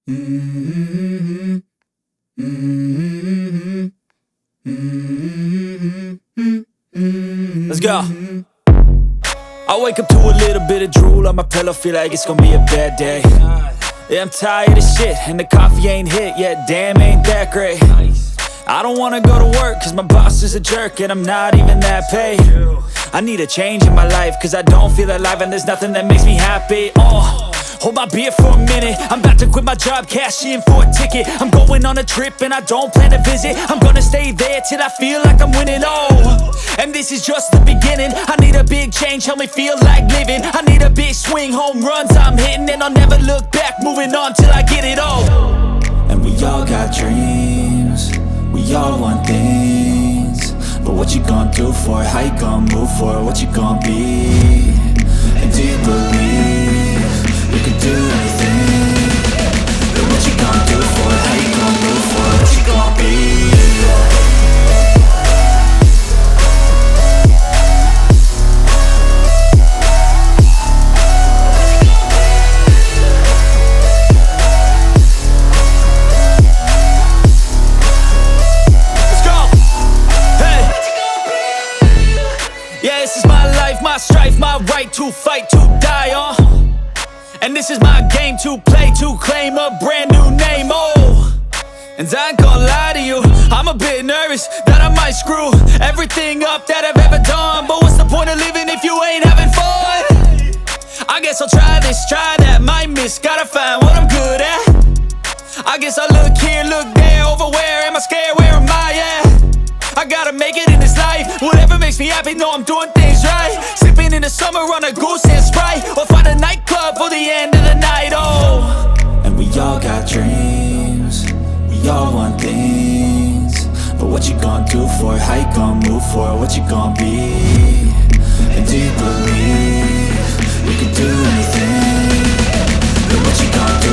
Mm-hmm. Mm-hmm. Mm-hmm. Let's go. I wake up to a little bit of drool on my pillow, feel like it's gonna be a bad day. Yeah, I'm tired of shit, and the coffee ain't hit yet, damn, ain't that great. I don't wanna go to work, cause my boss is a jerk, and I'm not even that paid. I need a change in my life, cause I don't feel alive, and there's nothing that makes me happy. Hold my beer for a minute, I'm about to quit my job, cash in for a ticket. I'm going on a trip and I don't plan to visit. I'm gonna stay there till I feel like I'm winning, and this is just the beginning. I need a big change, help me feel like living. I need a big swing, home runs I'm hitting, and I'll never look back, moving on till I get it all. And we all got dreams, we all want things, but what you gonna do for it? How you gonna move for it? What you gonna be? And do you believe you can do anything? But what you gonna do for it? How you gonna move for it? What you gonna be? Yeah, this is my life, my strife, my right to fight, to die on. And this is my game to play, to claim a brand new name, And I ain't gonna lie to you, I'm a bit nervous that I might screw everything up that I've ever done. But what's the point of living if you ain't having fun? I guess I'll try this, try that, might miss, gotta find what I'm good at. I guess I look here, look there, over where am I scared, where am I at? I gotta make it in this life, whatever makes me happy, know I'm doing things right. Sipping in the summer on a goose and Sprite, or find a nightclub for the end of the night, And we all got dreams, we all want things, but what you gonna do for it? How you gonna move for it? What you gonna be? And do you believe you can do anything? But what you gonna do?